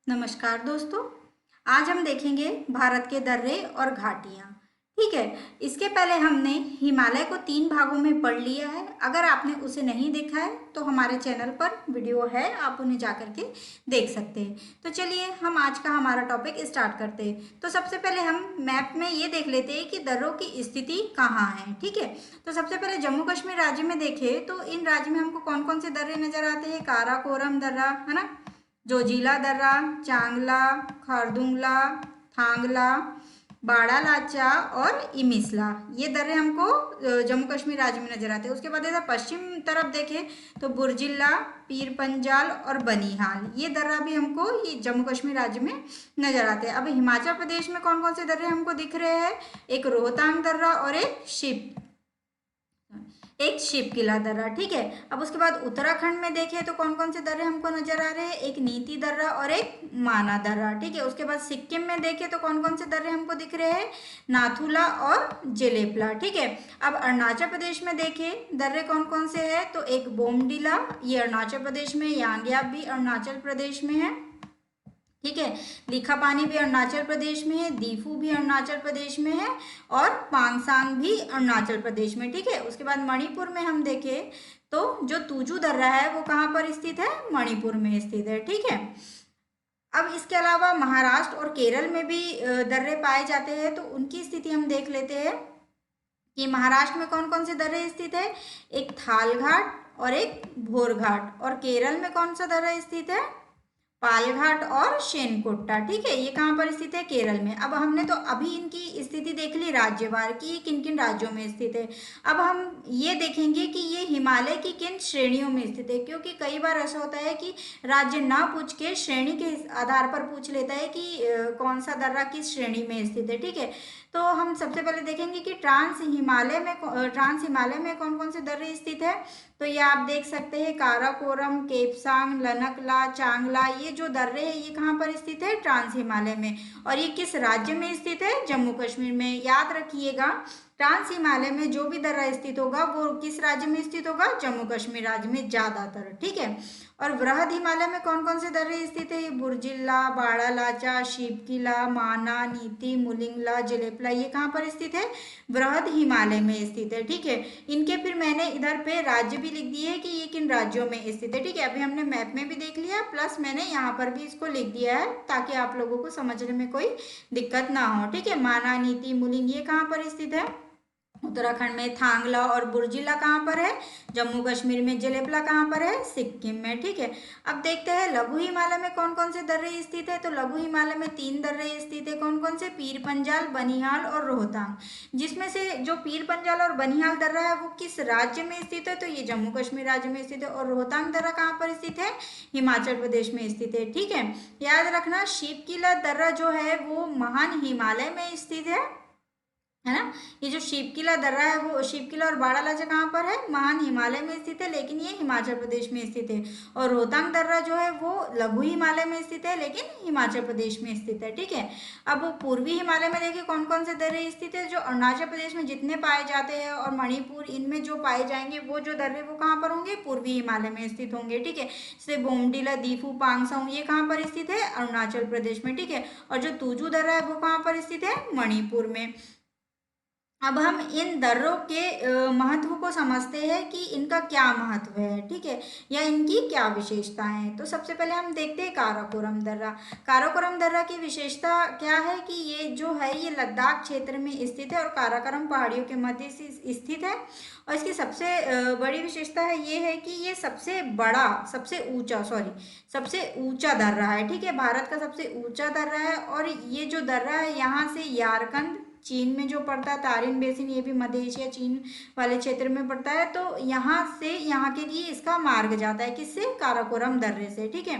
नमस्कार दोस्तों। आज हम देखेंगे भारत के दर्रे और घाटियाँ। ठीक है। इसके पहले हमने हिमालय को 3 भागों में पढ़ लिया है। अगर आपने उसे नहीं देखा है तो हमारे चैनल पर वीडियो है, आप उन्हें जा करके देख सकते हैं। तो चलिए हम आज का हमारा टॉपिक स्टार्ट करते हैं। तो सबसे पहले हम मैप में ये देख लेते हैं कि दर्रों की स्थिति कहाँ है। ठीक है। तो सबसे पहले जम्मू कश्मीर राज्य में देखें तो इन राज्य में हमको कौन कौन से दर्रे नजर आते हैं। काराकोरम दर्रा है ना, जोजिला दर्रा, चांगला, खारदुंगला, थांगला, बाड़ालाचा और इमिसला, ये दर्रे हमको जम्मू कश्मीर राज्य में नजर आते हैं। उसके बाद इधर पश्चिम तरफ देखें तो बुर्जिल्ला, पीर पंजाल और बनिहाल, ये दर्रा भी हमको ये जम्मू कश्मीर राज्य में नजर आते हैं। अब हिमाचल प्रदेश में कौन कौन से दर्रे हमको दिख रहे हैं। एक रोहतांग दर्रा और एक शिव किला दर्रा। ठीक है। अब उसके बाद उत्तराखंड में देखें तो कौन कौन से दर्रे हमको नजर आ रहे हैं। एक नीति दर्रा और एक माना दर्रा। ठीक है। उसके बाद सिक्किम में देखें तो कौन कौन से दर्रे हमको दिख रहे हैं। नाथुला और जेलेपला। ठीक है। अब अरुणाचल प्रदेश में देखें दर्रे कौन कौन से हैं तो एक बोमडिला, ये अरुणाचल प्रदेश में, यांग्याप भी अरुणाचल प्रदेश में है। ठीक है। लिखापानी भी अरुणाचल प्रदेश में है, दीफू भी अरुणाचल प्रदेश में है और पांगसांग भी अरुणाचल प्रदेश में। ठीक है। उसके बाद मणिपुर में हम देखें तो जो तुजू दर्रा है वो कहाँ पर स्थित है, मणिपुर में स्थित है। ठीक है। अब इसके अलावा महाराष्ट्र और केरल में भी दर्रे पाए जाते हैं, तो उनकी स्थिति हम देख लेते हैं कि महाराष्ट्र में कौन कौन से दर्रे स्थित है। एक थाल घाट और एक भोर घाट। और केरल में कौन सा दर्रा स्थित है, पालघाट और शेनकोट्टा। ठीक है। ये कहाँ पर स्थित है, केरल में। अब हमने तो अभी इनकी स्थिति देख ली राज्यवार की, किन किन राज्यों में स्थित है। अब हम ये देखेंगे कि ये हिमालय की किन श्रेणियों में स्थित है, क्योंकि कई बार ऐसा होता है कि राज्य ना पूछ के श्रेणी के आधार पर पूछ लेता है कि कौन सा दर्रा किस श्रेणी में स्थित है। ठीक है। तो हम सबसे पहले देखेंगे कि ट्रांस हिमालय में कौन कौन से दर्रे स्थित है। तो ये आप देख सकते हैं काराकोरम, केपसांग, लनकला, चांगला, ये जो दर्रे हैं ये कहाँ पर स्थित है, ट्रांस हिमालय में। और ये किस राज्य में स्थित है, जम्मू कश्मीर में। याद रखिएगा, ट्रांस हिमालय में जो भी दर्रा स्थित होगा वो किस राज्य में स्थित होगा, जम्मू कश्मीर राज्य में ज्यादातर। ठीक है। और वृहद हिमालय में कौन कौन से दर्रे स्थित है, बुर्जिल्ला, बाड़ालाचा, शिवकिला, माना, नीति, मुलिंगला, जलेपला, ये कहाँ पर स्थित है, वृहद हिमालय में स्थित है। ठीक है। इनके फिर मैंने इधर पे राज्य भी लिख दिए है कि ये किन राज्यों में स्थित है। ठीक है। अभी हमने मैप में भी देख लिया, प्लस मैंने यहाँ पर भी इसको लिख दिया है ताकि आप लोगों को समझने में कोई दिक्कत ना हो। ठीक है। माना, नीति, मुलिंग, ये कहाँ पर स्थित है, उत्तराखंड में। थांगला और बुर्जिला कहाँ पर है, जम्मू कश्मीर में। जलेपला कहाँ पर है, सिक्किम में। ठीक है। अब देखते हैं लघु हिमालय में कौन कौन से दर्रे स्थित है। तो लघु हिमालय में 3 दर्रे स्थित है। कौन कौन से, पीर पंजाल, बनिहाल और रोहतांग। जिसमें से जो पीर पंजाल और बनिहाल दर्रा है वो किस राज्य में स्थित है, तो ये जम्मू कश्मीर राज्य में स्थित है। और रोहतांग दर्रा कहाँ पर स्थित है, हिमाचल प्रदेश में स्थित है। ठीक है। याद रखना शिवकिला दर्रा जो है वो महान हिमालय में स्थित है ना। ये जो शिवकिला दर्रा है वो, शिवकिला और बाड़ालाचा कहाँ पर है, महान हिमालय में स्थित है, लेकिन ये हिमाचल प्रदेश में स्थित है। और रोहतांग दर्रा जो है वो लघु हिमालय में स्थित है, लेकिन हिमाचल प्रदेश में स्थित है। ठीक है। अब पूर्वी हिमालय में देखिए कौन कौन से दर्रे स्थित है। जो अरुणाचल प्रदेश में जितने पाए जाते हैं और मणिपुर, इनमें जो पाए जाएंगे वो जो दर्रे वो कहाँ पर होंगे, पूर्वी हिमालय में स्थित होंगे। ठीक है। जैसे बोमडिला, दीफू, पांगसांग, ये कहाँ पर स्थित है, अरुणाचल प्रदेश में। ठीक है। और जो तुजू दर्रा है वो कहाँ पर स्थित है, मणिपुर में। अब हम इन दर्रों के महत्व को समझते हैं कि इनका क्या महत्व है। ठीक है। या इनकी क्या विशेषताएं हैं। तो सबसे पहले हम देखते हैं काराकोरम दर्रा। काराकोरम दर्रा की विशेषता क्या है कि ये जो है ये लद्दाख क्षेत्र में स्थित है और काराकोरम पहाड़ियों के मध्य से स्थित है। और इसकी सबसे बड़ी विशेषता है ये है कि ये सबसे ऊंचा दर्रा है। ठीक है। भारत का सबसे ऊंचा दर्रा है। और ये जो दर्रा है यहाँ से यारकंद चीन में जो पड़ता है, तारिन बेसिन, ये भी मध्य एशिया चीन वाले क्षेत्र में पड़ता है। तो यहाँ से यहाँ के लिए इसका मार्ग जाता है, किससे, काराकोरम दर्रे से। ठीक है।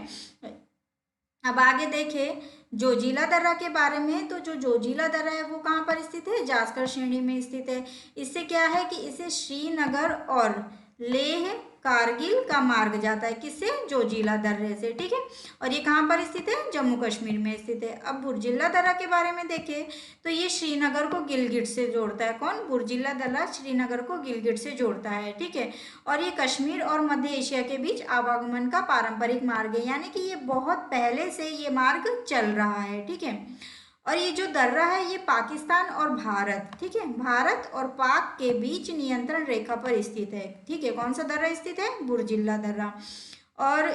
अब आगे देखें जोजिला दर्रा के बारे में। तो जो जोजिला दर्रा है वो कहाँ पर स्थित है, जास्कर श्रेणी में स्थित है। इससे क्या है कि इसे श्रीनगर और लेह, कारगिल का मार्ग जाता है, किससे? जोजिला दर्रे से, ठीक है। और ये कहाँ पर स्थित है? जम्मू कश्मीर में स्थित है। अब बुर्जिल्ला दर्रा के बारे में देखें तो ये श्रीनगर को गिलगिट से जोड़ता है। कौन? बुर्जिल्ला दर्रा श्रीनगर को गिलगिट से जोड़ता है, ठीक है। और ये कश्मीर और मध्य एशिया के बीच आवागमन का पारंपरिक मार्ग है, यानी कि ये बहुत पहले से ये मार्ग चल रहा है, ठीक है। और ये जो दर्रा है ये पाकिस्तान और भारत, ठीक है, भारत और पाक के बीच नियंत्रण रेखा पर स्थित है, ठीक है। कौन सा दर्रा स्थित है? बुर्जिल्ला दर्रा। और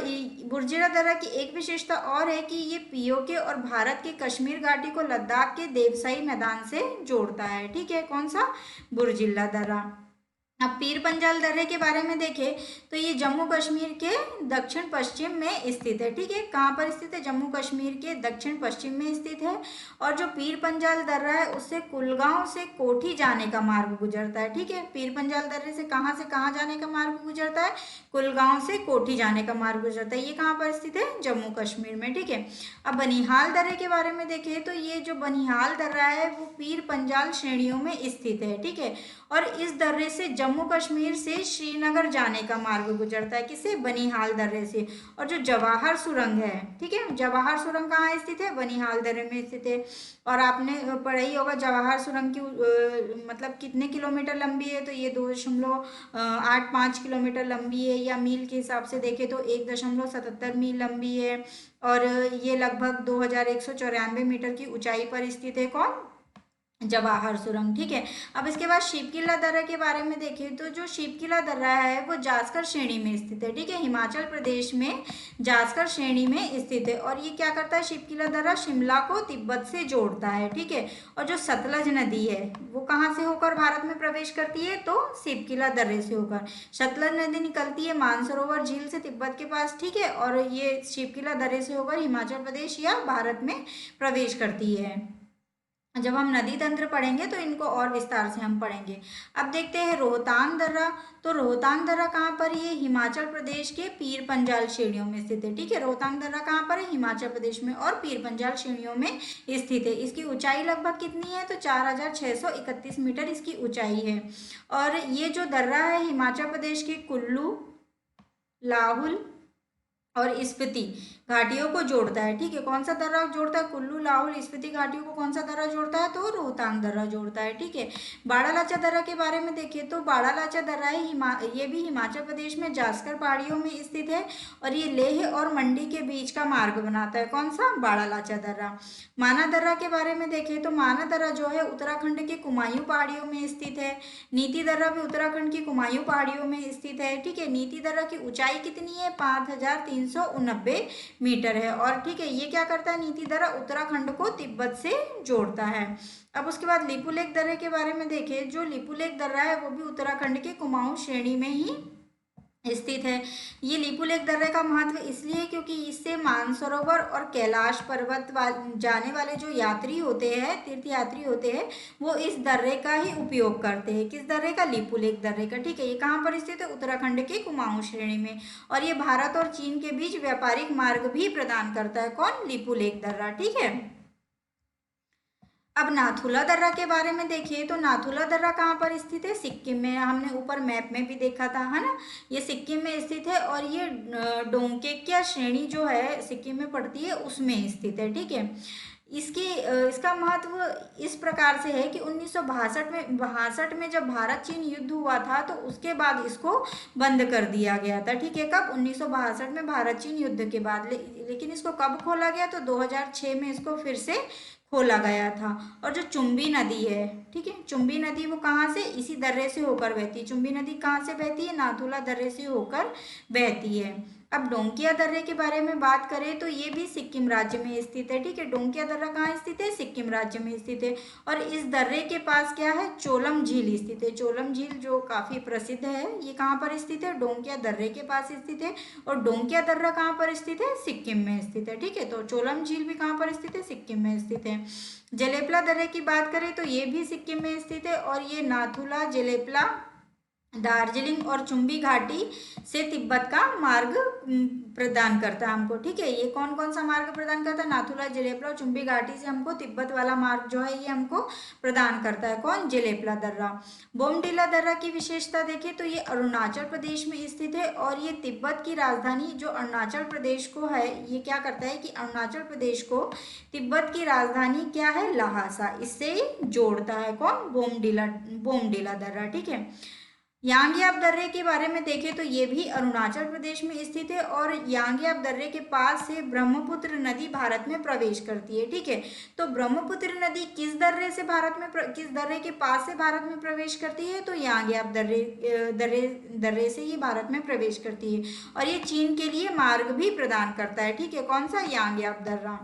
बुर्जिल्ला दर्रा की एक विशेषता और है कि ये पीओके और भारत के कश्मीर घाटी को लद्दाख के देवसाई मैदान से जोड़ता है, ठीक है। कौन सा? बुर्जिल्ला दर्रा। अब पीर पंजाल दर्रे के बारे में देखें तो ये जम्मू कश्मीर के दक्षिण पश्चिम में स्थित है, ठीक है। कहाँ पर स्थित है? जम्मू कश्मीर के दक्षिण पश्चिम में स्थित है। और जो पीर पंजाल दर्रा है उससे कुलगांव से कोठी जाने का मार्ग गुजरता है, ठीक है। पीर पंजाल दर्रे से कहाँ जाने का मार्ग गुजरता है? कुलगांव से कोठी जाने का मार्ग गुजरता है। ये कहाँ पर स्थित है? जम्मू कश्मीर में, ठीक है। अब बनिहाल दर्रे के बारे में देखें तो ये जो बनिहाल दर्रा है वो पीर पंजाल श्रेणियों में स्थित है, ठीक है। और इस दर्रे से जम्मू कश्मीर से श्रीनगर जाने का मार्ग गुजरता है, किससे? बनिहाल दर्रे से। और जो जवाहर सुरंग है, ठीक है, जवाहर सुरंग कहाँ स्थित है? बनिहाल दर्रे में स्थित है। और आपने पढ़ा ही होगा जवाहर सुरंग की मतलब कितने किलोमीटर लंबी है? तो ये 2.85 किलोमीटर लंबी है, या मील के हिसाब से देखें तो 1.77 मील लंबी है। और ये लगभग 2194 मीटर की ऊंचाई पर स्थित है। कौन? जवाहर सुरंग, ठीक है। अब इसके बाद शिवकिला दर्रा के बारे में देखें तो जो शिवकिला दर्रा है वो जास्कर श्रेणी में स्थित है, ठीक है। हिमाचल प्रदेश में जास्कर श्रेणी में स्थित है। और ये क्या करता है? शिवकिला दर्रा शिमला को तिब्बत से जोड़ता है, ठीक है। और जो सतलज नदी है वो कहाँ से होकर भारत में प्रवेश करती है? तो शिवकिला दर्रे से होकर। सतलज नदी निकलती है मानसरोवर झील से तिब्बत के पास, ठीक है। और ये शिवकिला दर्रे से होकर हिमाचल प्रदेश या भारत में प्रवेश करती है। जब हम नदी तंत्र पढ़ेंगे तो इनको और विस्तार से हम पढ़ेंगे। अब देखते हैं रोहतांग दर्रा। तो रोहतांग दर्रा कहाँ पर? ये हिमाचल प्रदेश के पीर पंजाल श्रेणियों में स्थित है, ठीक है। रोहतांग दर्रा कहाँ पर है? हिमाचल प्रदेश में और पीर पंजाल श्रेणियों में स्थित है। इसकी ऊंचाई लगभग कितनी है? तो 4631 मीटर इसकी ऊंचाई है। और ये जो दर्रा है हिमाचल प्रदेश के कुल्लू, लाहुल और स्पीति घाटियों को जोड़ता है, ठीक है। कौन सा दर्रा जोड़ता है? कुल्लू, लाहौल, स्पीति घाटियों को कौन सा दर्रा जोड़ता है? तो रोहतांग दर्रा जोड़ता है, ठीक है। बाड़ालाचा दर्रा के बारे में देखें तो बाड़ालाचा दर्रा है ये भी हिमाचल प्रदेश में जास्कर पहाड़ियों में स्थित है। और ये लेह और मंडी के बीच का मार्ग बनाता है। कौन सा? बाड़ालाचा दर्रा। माना दर्रा के बारे में देखें तो माना दर्रा जो है उत्तराखंड के कुमायूं पहाड़ियों में स्थित है। नीति दर्रा भी उत्तराखंड की कुमायूं पहाड़ियों में स्थित है, ठीक है। नीति दर्रा की ऊंचाई कितनी है? 5390 मीटर है। और ठीक है, ये क्या करता है? नीति दर्रा उत्तराखंड को तिब्बत से जोड़ता है। अब उसके बाद लिपुलेख दर्रे के बारे में देखें। जो लिपुलेख दर्रा है वो भी उत्तराखंड के कुमाऊं श्रेणी में ही स्थित है। ये लिपुलेख दर्रे का महत्व इसलिए क्योंकि इससे मानसरोवर और कैलाश पर्वत जाने वाले जो यात्री होते हैं, तीर्थ यात्री होते हैं, वो इस दर्रे का ही उपयोग करते हैं। किस दर्रे का? लिपुलेख दर्रे का, ठीक है। ये कहाँ पर स्थित है? उत्तराखंड के कुमाऊं श्रेणी में। और ये भारत और चीन के बीच व्यापारिक मार्ग भी प्रदान करता है। कौन? लिपुलेख दर्रा, ठीक है। अब नाथुला दर्रा के बारे में देखिए तो नाथुला दर्रा कहाँ पर स्थित है? सिक्किम में। हमने ऊपर मैप में भी देखा था, है ना। ये सिक्किम में स्थित है। और ये डोंगकेकिया श्रेणी जो है सिक्किम में पड़ती है उसमें स्थित है, ठीक है। इसका महत्व इस प्रकार से है कि 1962 में जब भारत चीन युद्ध हुआ था तो उसके बाद इसको बंद कर दिया गया था, ठीक है। कब? 1962 में भारत चीन युद्ध के बाद। लेकिन इसको कब खोला गया? तो 2006 में इसको फिर से खोला गया था। और जो चुम्बी नदी है, ठीक है, चुम्बी नदी वो कहाँ से? इसी दर्रे से होकर बहती है। चुम्बी नदी कहाँ से बहती है? नाथुला दर्रे से होकर बहती है। अब डोंकिया दर्रे के बारे में बात करें तो ये भी सिक्किम राज्य में स्थित है, ठीक है। डोंकिया दर्रा कहाँ स्थित है? सिक्किम राज्य में स्थित है। और इस दर्रे के पास क्या है? चोलम झील स्थित है। चोलम झील जो काफी प्रसिद्ध है, ये कहाँ पर स्थित है? डोंकिया दर्रे के पास स्थित है। और डोंकिया दर्रा कहाँ पर स्थित है? सिक्किम में स्थित है, ठीक है। तो चोलम झील भी कहाँ पर स्थित है? सिक्किम में स्थित है। जलेपला दर्रे की बात करें तो ये भी सिक्किम में स्थित है। और ये नाथुला, जलेपला दार्जिलिंग और चुंबी घाटी से तिब्बत का मार्ग प्रदान करता है हमको, ठीक है। ये कौन कौन सा मार्ग प्रदान करता है? नाथुला, जेलेपला और चुंबी घाटी से हमको तिब्बत वाला मार्ग जो है ये हमको प्रदान करता है। कौन? जेलेपला दर्रा। बोमडिला दर्रा की विशेषता देखें तो ये अरुणाचल प्रदेश में स्थित है और ये तिब्बत की राजधानी जो अरुणाचल प्रदेश को है, ये क्या करता है कि अरुणाचल प्रदेश को तिब्बत की राजधानी क्या है? लहासा, इससे जोड़ता है। कौन? बोमडिला दर्रा, ठीक है। यांगियाब दर्रे के बारे में देखें तो ये भी अरुणाचल प्रदेश में स्थित है और यांगियाब दर्रे के पास से ब्रह्मपुत्र नदी भारत में प्रवेश करती है, ठीक है। तो ब्रह्मपुत्र नदी किस दर्रे से किस दर्रे के पास से भारत में प्रवेश करती है? तो यांगियाब दर्रे से ही भारत में प्रवेश करती है और ये चीन के लिए मार्ग भी प्रदान करता है, ठीक है। कौन सा? यांगियाब दर्रा।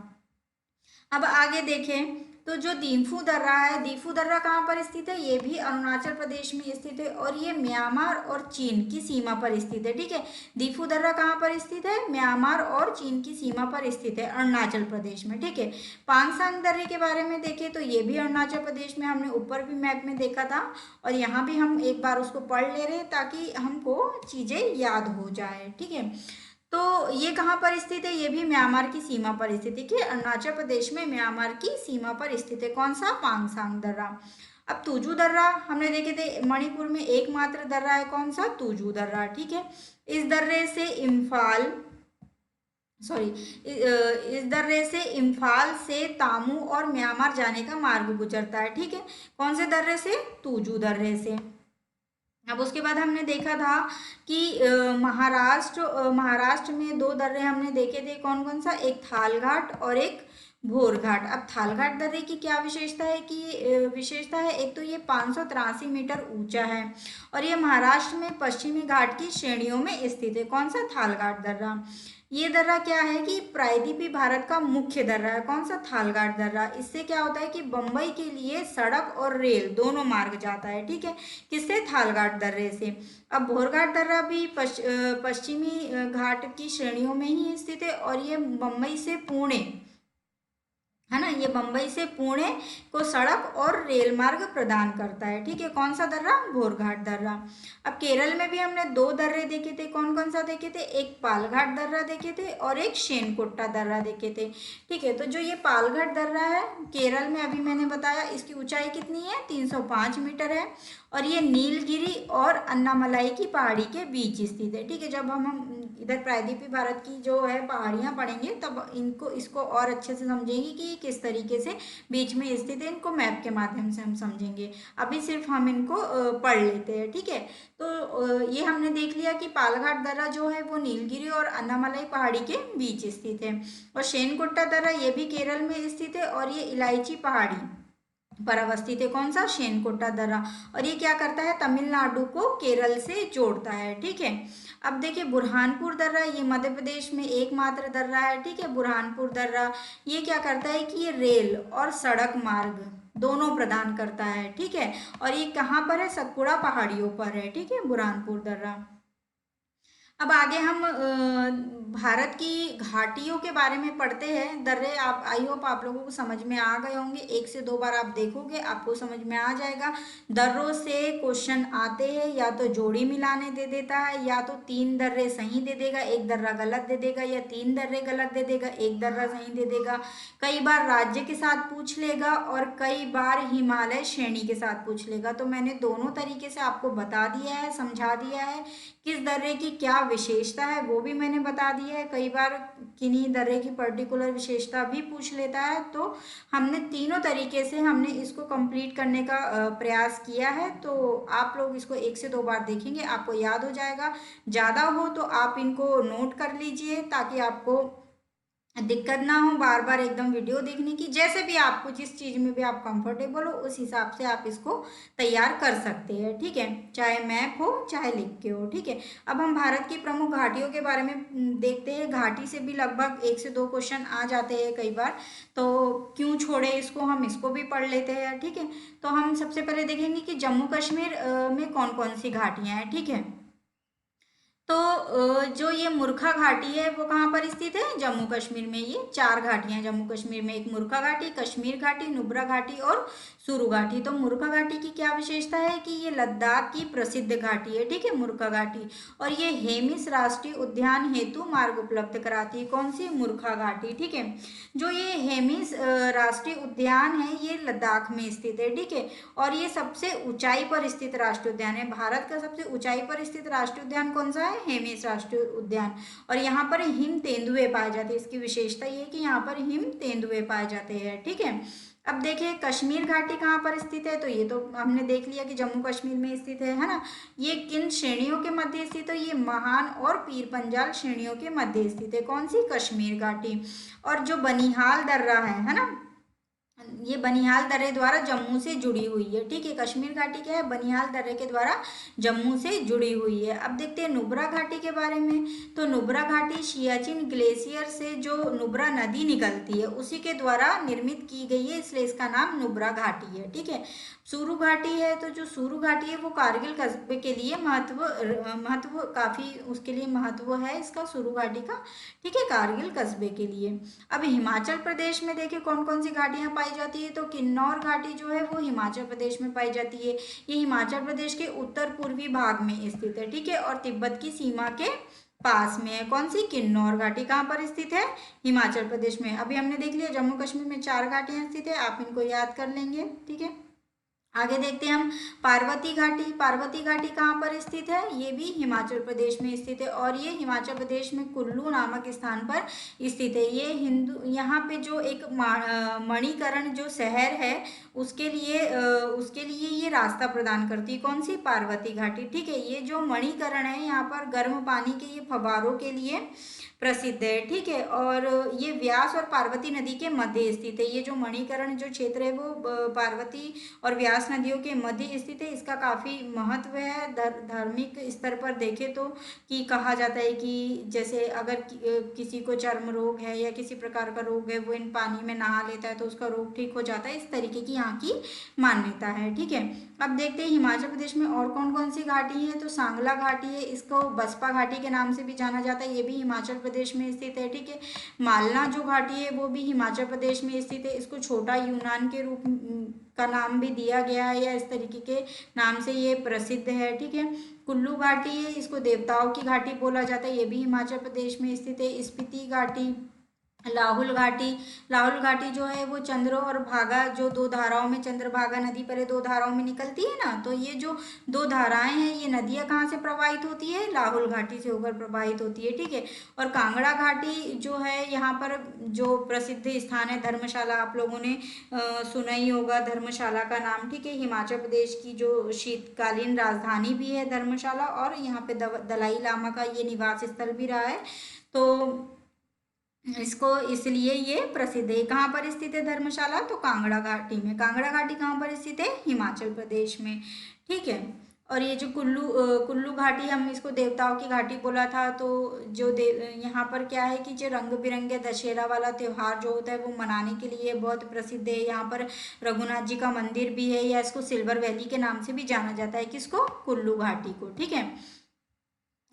अब आगे देखें तो जो दीफू दर्रा है, दीफू दर्रा कहाँ पर स्थित है? ये भी अरुणाचल प्रदेश में स्थित है और ये म्यांमार और चीन की सीमा पर स्थित है, ठीक है। दीफू दर्रा कहाँ पर स्थित है? म्यांमार और चीन की सीमा पर स्थित है, अरुणाचल प्रदेश में, ठीक है। पांगसांग दर्रे के बारे में देखें तो ये भी अरुणाचल प्रदेश में, हमने ऊपर भी मैप में देखा था और यहाँ भी हम एक बार उसको पढ़ ले रहे हैं ताकि हमको चीज़ें याद हो जाए, ठीक है। तो ये कहाँ पर स्थित है? ये भी म्यांमार की सीमा पर स्थित है, कि अरुणाचल प्रदेश में म्यांमार की सीमा पर स्थित है। कौन सा? पांगसांग दर्रा। अब तुजू दर्रा हमने देखे थे, मणिपुर में एकमात्र दर्रा है। कौन सा? तुजू दर्रा, ठीक है। इस दर्रे से इम्फाल से तामू और म्यांमार जाने का मार्ग गुजरता है, ठीक है। कौन से दर्रे से? तुजू दर्रे से। अब उसके बाद हमने देखा था कि महाराष्ट्र में दो दर्रे हमने देखे थे। कौन कौन सा? एक थालघाट और एक भोरघाट। अब थालघाट दर्रे की क्या विशेषता है एक तो ये 583 मीटर ऊंचा है और ये महाराष्ट्र में पश्चिमी घाट की श्रेणियों में स्थित है। कौन सा? थालघाट दर्रा। ये दर्रा क्या है कि प्रायद्वीपीय भारत का मुख्य दर्रा है। कौन सा? थालघाट दर्रा। इससे क्या होता है कि बम्बई के लिए सड़क और रेल दोनों मार्ग जाता है, ठीक है। किससे? थालघाट दर्रे से। अब भोरघाट दर्रा भी पश्चिमी घाट की श्रेणियों में ही स्थित है और ये बम्बई से पुणे, है ना, ये बम्बई से पुणे को सड़क और रेल मार्ग प्रदान करता है, ठीक है। कौन सा दर्रा? भोरघाट दर्रा। अब केरल में भी हमने दो दर्रे देखे थे। कौन कौन सा देखे थे? एक पालघाट दर्रा देखे थे और एक शेनकोट्टा दर्रा देखे थे, ठीक है। तो जो ये पालघाट दर्रा है केरल में, अभी मैंने बताया इसकी ऊंचाई कितनी है? 305 मीटर है और ये नीलगिरी और अन्नामलाई की पहाड़ी के बीच स्थित है, ठीक है। जब हम इधर प्रायद्वीपीय भारत की जो है पहाड़ियाँ पढ़ेंगे तब इसको और अच्छे से समझेंगे कि किस तरीके से बीच में स्थित है। इनको मैप के माध्यम से हम समझेंगे, अभी सिर्फ हम इनको पढ़ लेते हैं, ठीक है। तो ये हमने देख लिया कि पालघाट दर्रा जो है वो नीलगिरी और अन्नामलाई पहाड़ी के बीच स्थित है और शेनकोट्टा दर्रा ये भी केरल में स्थित है और ये इलायची पहाड़ी पर अवस्थित है। कौन सा? शेनकोट्टा दर्रा। और ये क्या करता है? तमिलनाडु को केरल से जोड़ता है, ठीक है। अब देखिए बुरहानपुर दर्रा, ये मध्य प्रदेश में एकमात्र दर्रा है, ठीक है। बुरहानपुर दर्रा ये क्या करता है कि ये रेल और सड़क मार्ग दोनों प्रदान करता है, ठीक है। और ये कहाँ पर है? सतपुड़ा पहाड़ियों पर है, ठीक है, बुरहानपुर दर्रा। अब आगे हम भारत की घाटियों के बारे में पढ़ते हैं। दर्रे आप आई होप आप लोगों को समझ में आ गए होंगे, एक से दो बार आप देखोगे आपको समझ में आ जाएगा। दर्रों से क्वेश्चन आते हैं, या तो जोड़ी मिलाने दे देता है, या तो 3 दर्रे सही दे देगा, एक दर्रा गलत दे देगा, या 3 दर्रे गलत दे देगा, एक दर्रा सही दे देगा। कई बार राज्य के साथ पूछ लेगा और कई बार हिमालय श्रेणी के साथ पूछ लेगा। तो मैंने दोनों तरीके से आपको बता दिया है, समझा दिया है। किस दर्रे की क्या विशेषता है वो भी मैंने बता दिया है। कई बार किन्हीं दर्रे की पर्टिकुलर विशेषता भी पूछ लेता है। तो हमने तीनों तरीके से हमने इसको कंप्लीट करने का प्रयास किया है। तो आप लोग इसको 1 से 2 बार देखेंगे, आपको याद हो जाएगा। ज़्यादा हो तो आप इनको नोट कर लीजिए ताकि आपको दिक्कत ना हो बार बार एकदम वीडियो देखने की। जैसे भी आपको जिस चीज़ में भी आप कंफर्टेबल हो उस हिसाब से आप इसको तैयार कर सकते हैं, ठीक है। चाहे मैप हो चाहे लिख के हो, ठीक है। अब हम भारत की प्रमुख घाटियों के बारे में देखते हैं। घाटी से भी लगभग 1 से 2 क्वेश्चन आ जाते हैं कई बार, तो क्यों छोड़े इसको, हम इसको भी पढ़ लेते हैं, ठीक है। तो हम सबसे पहले देखेंगे कि जम्मू कश्मीर में कौन कौन सी घाटियाँ हैं, ठीक है। तो जो ये मुर्खा घाटी है वो कहाँ पर स्थित है? जम्मू कश्मीर में। ये 4 घाटियां जम्मू कश्मीर में, एक मुर्खा घाटी, कश्मीर घाटी, नुब्रा घाटी और सुरू घाटी। तो मुर्खा घाटी की क्या विशेषता है कि ये लद्दाख की प्रसिद्ध घाटी है, ठीक है, मुर्खा घाटी। और ये हेमिस राष्ट्रीय उद्यान हेतु मार्ग उपलब्ध कराती है। कौन सी? मुर्खा घाटी, ठीक है। जो ये हेमिस राष्ट्रीय उद्यान है ये लद्दाख में स्थित है, ठीक है। और ये सबसे ऊंचाई पर स्थित राष्ट्रीय उद्यान है। भारत का सबसे ऊंचाई पर स्थित राष्ट्रीय उद्यान कौन सा है? हेमिस राष्ट्रीय उद्यान। और यहाँ पर हिम तेंदुए पाए जाते हैं। इसकी विशेषता ये है कि यहाँ पर हिम तेंदुए पाए जाते हैं, ठीक है। अब देखिए कश्मीर घाटी कहाँ पर स्थित है, तो ये तो हमने देख लिया कि जम्मू कश्मीर में स्थित है ना। ये किन श्रेणियों के मध्य स्थित है? ये महान और पीर पंजाल श्रेणियों के मध्य स्थित है। कौन सी? कश्मीर घाटी। और जो बनिहाल दर्रा है ना, ये बनिहाल दर्रे द्वारा जम्मू से जुड़ी हुई है, ठीक है। कश्मीर घाटी क्या है? बनिहाल दर्रे के द्वारा जम्मू से जुड़ी हुई है। अब देखते हैं नुब्रा घाटी के बारे में। तो नुब्रा घाटी सियाचिन ग्लेशियर से जो नुब्रा नदी निकलती है उसी के द्वारा निर्मित की गई है, इसलिए इसका नाम नुब्रा घाटी है, ठीक है। सुरू घाटी है, तो जो सुरू घाटी है वो कारगिल कस्बे के लिए महत्व काफ़ी उसके लिए महत्व है इसका, सुरू घाटी का, ठीक है, कारगिल कस्बे के लिए। अब हिमाचल प्रदेश में देखिए कौन कौन सी घाटियां पाई जाती है। तो किन्नौर घाटी जो है वो हिमाचल प्रदेश में पाई जाती है। ये हिमाचल प्रदेश के उत्तर पूर्वी भाग में स्थित है, ठीक है, और तिब्बत की सीमा के पास में है। कौन सी? किन्नौर घाटी। कहाँ पर स्थित है? हिमाचल प्रदेश में। अभी हमने देख लिया जम्मू कश्मीर में 4 घाटियां स्थित है, आप इनको याद कर लेंगे, ठीक है। आगे देखते हैं हम पार्वती घाटी। पार्वती घाटी कहाँ पर स्थित है? ये भी हिमाचल प्रदेश में स्थित है, और ये हिमाचल प्रदेश में कुल्लू नामक स्थान पर स्थित है। ये यहाँ पे जो एक मणिकरण जो शहर है उसके लिए ये रास्ता प्रदान करती है। कौन सी? पार्वती घाटी, ठीक है। ये जो मणिकरण है यहाँ पर गर्म पानी के ये फव्वारों के लिए प्रसिद्ध है, ठीक है। और ये व्यास और पार्वती नदी के मध्य स्थित है। ये जो मणिकरण जो क्षेत्र है वो पार्वती और व्यास नदियों के मध्य स्थित है। इसका काफ़ी महत्व है धार्मिक स्तर पर देखें तो, कि कहा जाता है कि जैसे अगर किसी को चर्म रोग है या किसी प्रकार का रोग है वो इन पानी में नहा लेता है तो उसका रोग ठीक हो जाता है। इस तरीके की यहाँ की मान्यता है, ठीक है। अब देखते हैं हिमाचल प्रदेश में और कौन कौन सी घाटी है। तो सांगला घाटी है, इसको बसपा घाटी के नाम से भी जाना जाता है, ये भी हिमाचल प्रदेश में स्थित है, ठीक है। मालना जो घाटी है वो भी हिमाचल प्रदेश में स्थित है। इसको छोटा यूनान के रूप का नाम भी दिया गया है, या इस तरीके के नाम से ये प्रसिद्ध है, ठीक है। कुल्लू घाटी है, इसको देवताओं की घाटी बोला जाता है, ये भी हिमाचल प्रदेश में स्थित है। स्पीति घाटी, लाहुल घाटी। लाहुल घाटी जो है वो चंद्र और भागा जो 2 धाराओं में, चंद्रभागा नदी पहले 2 धाराओं में निकलती है ना, तो ये जो 2 धाराएं हैं ये नदियां कहाँ से प्रवाहित होती है? लाहुल घाटी से होकर प्रवाहित होती है, ठीक है। और कांगड़ा घाटी जो है यहाँ पर जो प्रसिद्ध स्थान है धर्मशाला, आप लोगों ने सुना ही होगा धर्मशाला का नाम, ठीक है। हिमाचल प्रदेश की जो शीतकालीन राजधानी भी है धर्मशाला, और यहाँ पे दलाई लामा का ये निवास स्थल भी रहा है, तो इसको इसलिए ये प्रसिद्ध है। कहाँ पर स्थित है धर्मशाला? तो कांगड़ा घाटी में। कांगड़ा घाटी कहाँ पर स्थित है? हिमाचल प्रदेश में, ठीक है। और ये जो कुल्लू घाटी, हम इसको देवताओं की घाटी बोला था, तो जो यहाँ पर क्या है कि जो रंग बिरंगे दशहरा वाला त्यौहार जो होता है वो मनाने के लिए बहुत प्रसिद्ध है। यहाँ पर रघुनाथ जी का मंदिर भी है, या इसको सिल्वर वैली के नाम से भी जाना जाता है। किसको? कुल्लू घाटी को, ठीक है।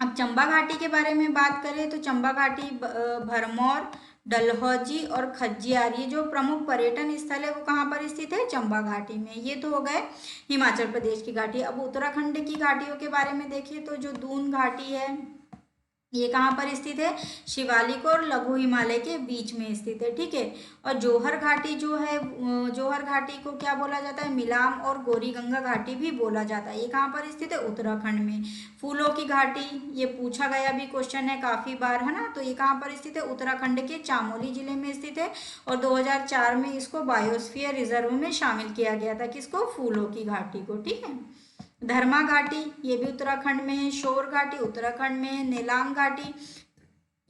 अब चंबा घाटी के बारे में बात करें तो चंबा घाटी भरमौर, डलहौजी और खज्जियार, ये जो प्रमुख पर्यटन स्थल है वो कहाँ पर स्थित है? चंबा घाटी में। ये तो हो गए हिमाचल प्रदेश की घाटी। अब उत्तराखंड की घाटियों के बारे में देखिए तो जो दून घाटी है ये कहाँ पर स्थित है? शिवालिक और लघु हिमालय के बीच में स्थित है, ठीक है। और जौहर घाटी जो है, जौहर घाटी को क्या बोला जाता है? मिलाम और गौरी गंगा घाटी भी बोला जाता है। ये कहाँ पर स्थित है? उत्तराखंड में। फूलों की घाटी, ये पूछा गया भी क्वेश्चन है काफ़ी बार, है ना, तो ये कहाँ पर स्थित है? उत्तराखंड के चामोली जिले में स्थित है, और 2004 में इसको बायोस्फीयर रिजर्व में शामिल किया गया था। किसको? फूलों की घाटी को, ठीक है। धर्मा घाटी, ये भी उत्तराखंड में है। शोर घाटी उत्तराखंड में है। नेलांग घाटी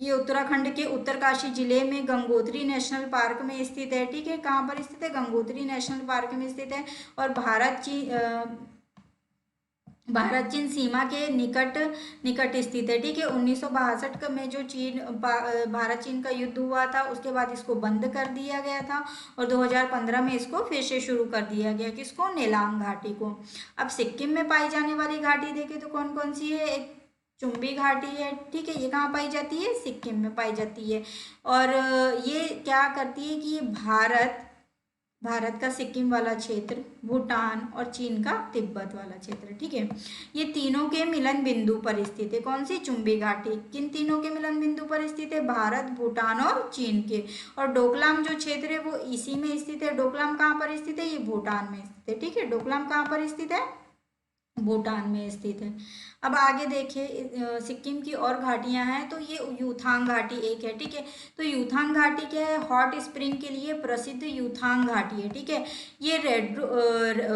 ये उत्तराखंड के उत्तरकाशी जिले में गंगोत्री नेशनल पार्क में स्थित है, ठीक है। कहाँ पर स्थित है? गंगोत्री नेशनल पार्क में स्थित है, और भारत चीन सीमा के निकट स्थित है, ठीक है। 1962 में जो भारत चीन का युद्ध हुआ था उसके बाद इसको बंद कर दिया गया था, और 2015 में इसको फिर से शुरू कर दिया गया। किसको? नेलांग घाटी को। अब सिक्किम में पाई जाने वाली घाटी देखें तो कौन कौन सी है। एक चुंबी घाटी है, ठीक है, ये कहाँ पाई जाती है, सिक्किम में पाई जाती है। और ये क्या करती है कि ये भारत का सिक्किम वाला क्षेत्र, भूटान और चीन का तिब्बत वाला क्षेत्र, ठीक है, ये तीनों के मिलन बिंदु पर स्थित है। कौन सी, चुंबी घाटी, किन तीनों के मिलन बिंदु पर स्थित है, भारत, भूटान और चीन के। और डोकलाम जो क्षेत्र है वो इसी में स्थित है। डोकलाम कहाँ पर स्थित है, ये भूटान में स्थित है, ठीक है, डोकलाम कहाँ पर स्थित है, भूटान में स्थित है। अब आगे देखिए सिक्किम की और घाटियां हैं, तो ये यूथांग घाटी एक है, ठीक है। तो यूथांग घाटी क्या है, हॉट स्प्रिंग के लिए प्रसिद्ध यूथांग घाटी है, ठीक है। ये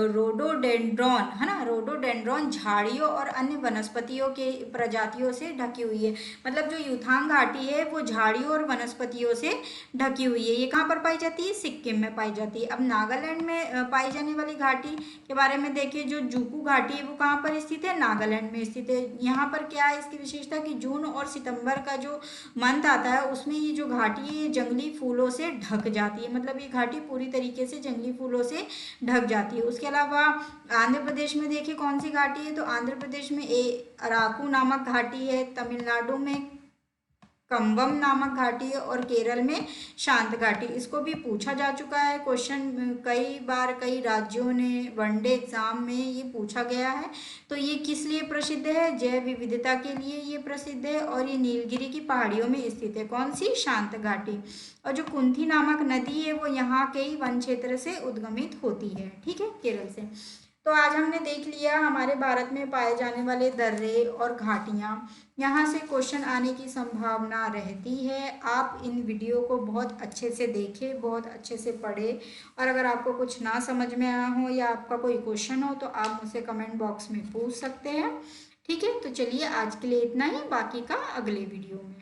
रोडोडेंड्रॉन है ना, रोडोडेंड्रॉन झाड़ियों और अन्य वनस्पतियों के प्रजातियों से ढकी हुई है। मतलब जो यूथांग घाटी है वो झाड़ियों और वनस्पतियों से ढकी हुई है। ये कहाँ पर पाई जाती है, सिक्किम में पाई जाती है। अब नागालैंड में पाई जाने वाली घाटी के बारे में देखिए, जो जूकू घाटी है वो कहाँ पर स्थित है, नागालैंड में स्थित है। यहाँ पर क्या है इसकी विशेषता कि जून और सितंबर का जो मंथ आता है उसमें ये जो घाटी है ये जंगली फूलों से ढक जाती है। मतलब ये घाटी पूरी तरीके से जंगली फूलों से ढक जाती है। उसके अलावा आंध्र प्रदेश में देखिए कौन सी घाटी है, तो आंध्र प्रदेश में अराकू नामक घाटी है, तमिलनाडु में कंबम नामक घाटी है, और केरल में शांत घाटी। इसको भी पूछा जा चुका है क्वेश्चन कई बार, कई राज्यों ने वनडे एग्जाम में ये पूछा गया है। तो ये किस लिए प्रसिद्ध है, जैव विविधता के लिए ये प्रसिद्ध है, और ये नीलगिरी की पहाड़ियों में स्थित है। कौन सी, शांत घाटी। और जो कुंथी नामक नदी है वो यहाँ के ही वन क्षेत्र से उद्गमित होती है, ठीक है, केरल से। तो आज हमने देख लिया हमारे भारत में पाए जाने वाले दर्रे और घाटियाँ। यहाँ से क्वेश्चन आने की संभावना रहती है। आप इन वीडियो को बहुत अच्छे से देखें, बहुत अच्छे से पढ़ें, और अगर आपको कुछ ना समझ में आया हो या आपका कोई क्वेश्चन हो तो आप मुझसे कमेंट बॉक्स में पूछ सकते हैं, ठीक है। तो चलिए आज के लिए इतना ही, बाकी का अगले वीडियो में।